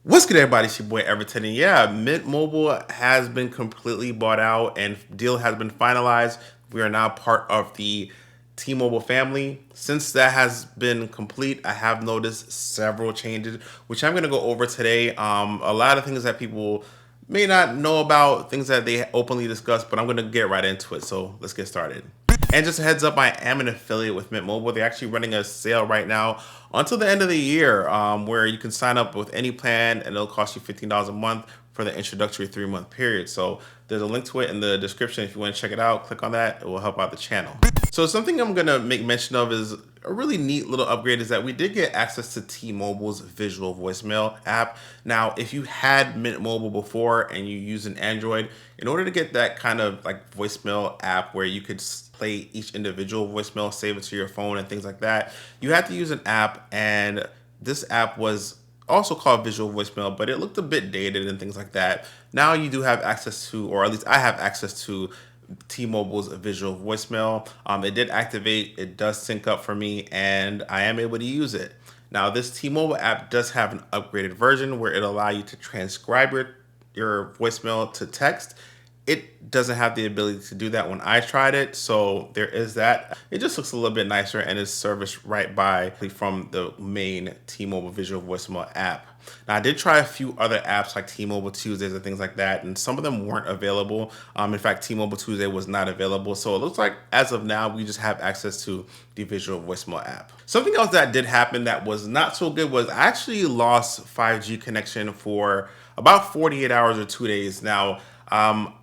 What's good, everybody? It's your boy Everton, and yeah, Mint Mobile has been completely bought out, and deal has been finalized. We are now part of the T-Mobile family. Since that has been complete, I have noticed several changes, which I'm going to go over today. A lot of things that people may not know about, things that they openly discuss, but I'm going to get right into it. So let's get started. And just a heads up, I am an affiliate with Mint Mobile. They're actually running a sale right now until the end of the year, where you can sign up with any plan and it'll cost you $15 a month for the introductory 3 month period. So there's a link to it in the description if you want to check it out. Click on that; it will help out the channel. So something I'm gonna make mention of is a really neat little upgrade is that we did get access to T-Mobile's visual voicemail app. Now, if you had Mint Mobile before and you use an Android, in order to get that kind of like voicemail app where you could play each individual voicemail, save it to your phone and things like that, you had to use an app, and this app was also called visual voicemail, but it looked a bit dated and things like that. Now you do have access to, or at least I have access to, T-Mobile's visual voicemail. It did activate, it does sync up for me, and I am able to use it. Now, this T-Mobile app does have an upgraded version where it'll allow you to transcribe your voicemail to text. It doesn't have the ability to do that when I tried it, so there is that. It just looks a little bit nicer and is serviced right by from the main T-Mobile visual voicemail app. Now, I did try a few other apps like T-Mobile Tuesdays and things like that, and some of them weren't available. In fact, T-Mobile Tuesday was not available, so it looks like as of now we just have access to the visual voicemail app. Something else that did happen that was not so good was I actually lost 5G connection for about 48 hours or 2 days. Now,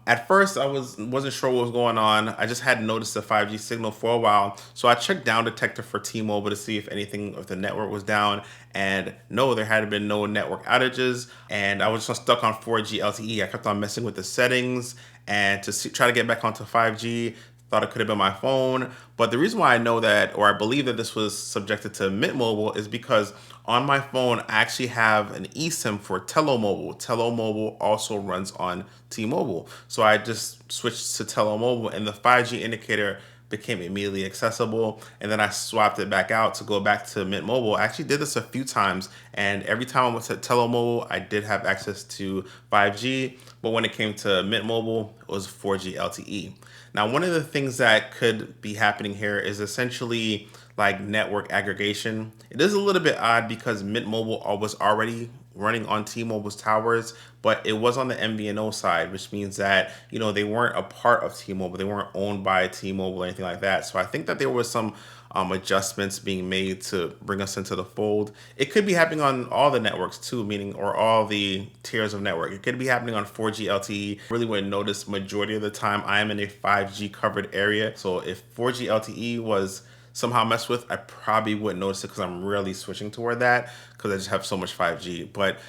at first, I wasn't sure what was going on. I just hadn't noticed the 5G signal for a while, so I checked Down Detector for T-Mobile to see if anything, if the network was down. And no, there had been no network outages, and I was just stuck on 4G LTE. I kept on messing with the settings and try to get back onto 5G. Thought it could have been my phone. But the reason why I know that, or I believe that this was subjected to Mint Mobile, is because on my phone, I actually have an eSIM for Telomobile. Telomobile also runs on T-Mobile. So I just switched to Telomobile, and the 5G indicator became immediately accessible, and then I swapped it back out to go back to Mint Mobile. I actually did this a few times, and every time I went to Telomobile, I did have access to 5G, but when it came to Mint Mobile, it was 4G LTE. Now, one of the things that could be happening here is essentially like network aggregation. It is a little bit odd because Mint Mobile was already running on T-Mobile's towers, but it was on the MVNO side, which means that, they weren't a part of T-Mobile. They weren't owned by T-Mobile or anything like that. So I think that there was some adjustments being made to bring us into the fold. It could be happening on all the networks too, meaning, or all the tiers of network. It could be happening on 4G LTE. Really wouldn't notice majority of the time. I am in a 5G covered area. So if 4G LTE was somehow messed with, I probably wouldn't notice it because I'm rarely switching toward that because I just have so much 5G. But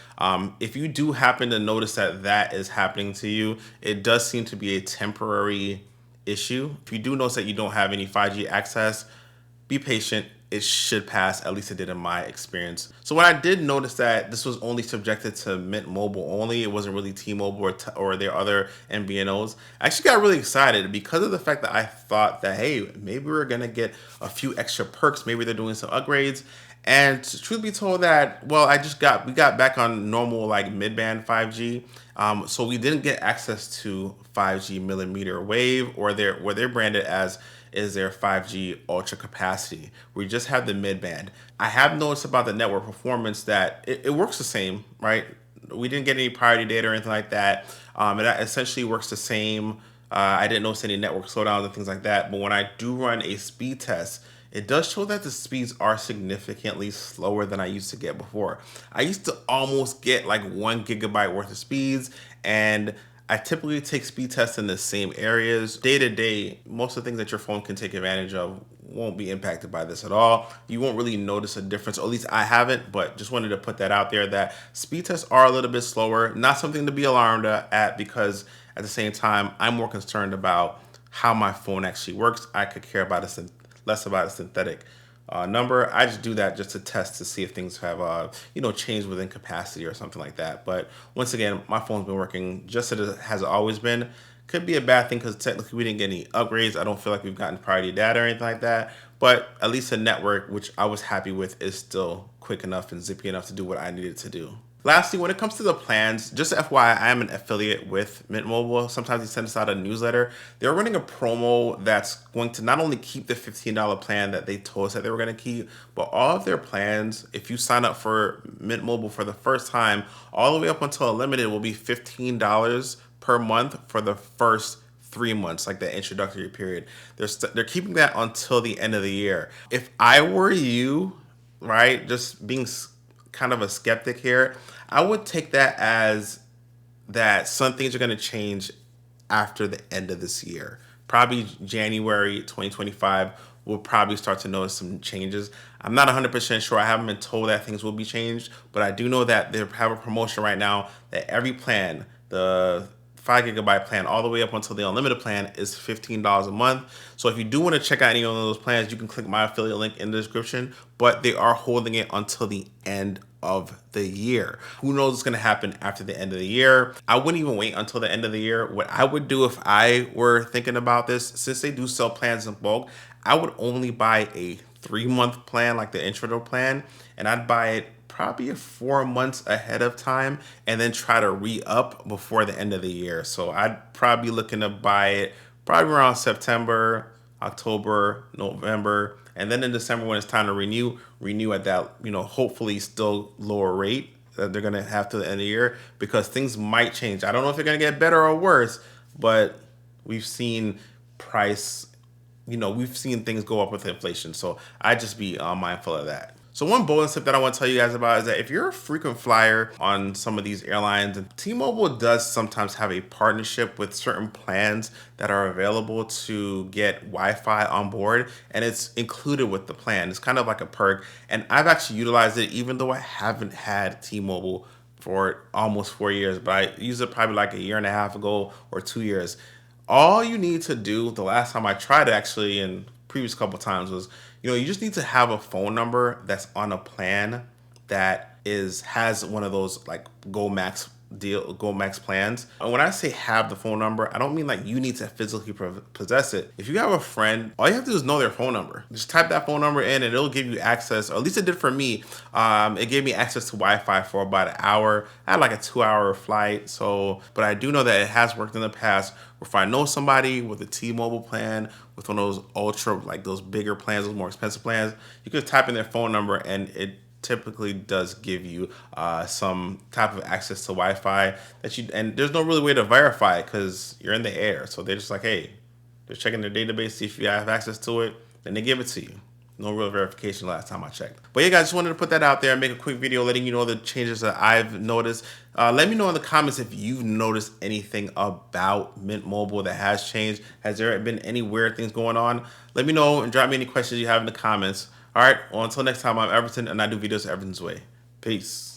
if you do happen to notice that that is happening to you, it does seem to be a temporary issue. If you do notice that you don't have any 5G access, be patient. It should pass, at least it did in my experience. So when I did notice that this was only subjected to Mint Mobile only, it wasn't really T-Mobile or their other MVNOs, I actually got really excited because of the fact that I thought that, hey, maybe we're gonna get a few extra perks. Maybe they're doing some upgrades. And truth be told, that, well, we got back on normal like mid-band 5G. So we didn't get access to 5G millimeter wave, or where they're branded as is their 5G ultra capacity. We just have the mid band. I have noticed about the network performance that it works the same, right? We didn't get any priority data or anything like that. It essentially works the same. I didn't notice any network slowdowns and things like that. But when I do run a speed test, it does show that the speeds are significantly slower than I used to get before. I used to almost get like 1 gigabyte worth of speeds, and I typically take speed tests in the same areas. Day to day, most of the things that your phone can take advantage of won't be impacted by this at all. You won't really notice a difference, or at least I haven't, but just wanted to put that out there that speed tests are a little bit slower. Not something to be alarmed at, because at the same time, I'm more concerned about how my phone actually works. I could care about less about a synthetic number. I just do that just to test to see if things have changed within capacity or something like that. But once again, my phone's been working just as it has always been. Could be a bad thing because technically we didn't get any upgrades. I don't feel like we've gotten priority data or anything like that. But at least the network, which I was happy with, is still quick enough and zippy enough to do what I needed to do. Lastly, when it comes to the plans, just FYI, I am an affiliate with Mint Mobile. Sometimes they send us out a newsletter. They're running a promo that's going to not only keep the $15 plan that they told us that they were going to keep, but all of their plans, if you sign up for Mint Mobile for the first time, all the way up until unlimited will be $15 per month for the first 3 months, like the introductory period. They're keeping that until the end of the year. If I were you, right, just being kind of a skeptic here, I would take that as that some things are going to change after the end of this year. Probably January 2025, we'll probably start to notice some changes. I'm not 100% sure. I haven't been told that things will be changed, but I do know that they have a promotion right now that every plan, the 5 GB plan all the way up until the unlimited plan, is $15 a month. So if you do want to check out any of those plans, you can click my affiliate link in the description, but they are holding it until the end of the year. Who knows what's going to happen after the end of the year? I wouldn't even wait until the end of the year. What I would do if I were thinking about this, since they do sell plans in bulk, I would only buy a 3 month plan, like the intro plan, and I'd buy it probably 4 months ahead of time and then try to re-up before the end of the year. So I'd probably be looking to buy it probably around September, October, November, and then in December when it's time to renew at that, hopefully still lower rate that they're gonna have to the end of the year, because things might change. I don't know if they're gonna get better or worse, but we've seen price, we've seen things go up with inflation. So I just be mindful of that. So one bonus tip that I want to tell you guys about is that if you're a frequent flyer on some of these airlines, T-Mobile does sometimes have a partnership with certain plans that are available to get Wi-Fi on board, and it's included with the plan. It's kind of like a perk, and I've actually utilized it even though I haven't had T-Mobile for almost 4 years, but I used it probably like a year and a half ago or 2 years. All you need to do, the last time I tried it actually, and previous couple times, was you just need to have a phone number that's on a plan that has one of those like Go Max plans. And when I say have the phone number, I don't mean like you need to physically possess it. If you have a friend, all you have to do is know their phone number. Just type that phone number in and it'll give you access, or at least it did for me. It gave me access to Wi-Fi for about an hour. I had like a 2 hour flight. But I do know that it has worked in the past. If I know somebody with a T-Mobile plan, with one of those ultra, like those bigger plans, those more expensive plans, you could type in their phone number and it typically does give you some type of access to Wi-Fi and there's no really way to verify it because you're in the air. So they're just like, hey, they're checking their database, see if you have access to it, then they give it to you. No real verification last time I checked. But yeah, guys, just wanted to put that out there and make a quick video letting you know the changes that I've noticed. Let me know in the comments if you've noticed anything about Mint Mobile that has changed. Has there been any weird things going on? Let me know and drop me any questions you have in the comments. All right, well, until next time, I'm Everton, and I do videos Everton's way. Peace.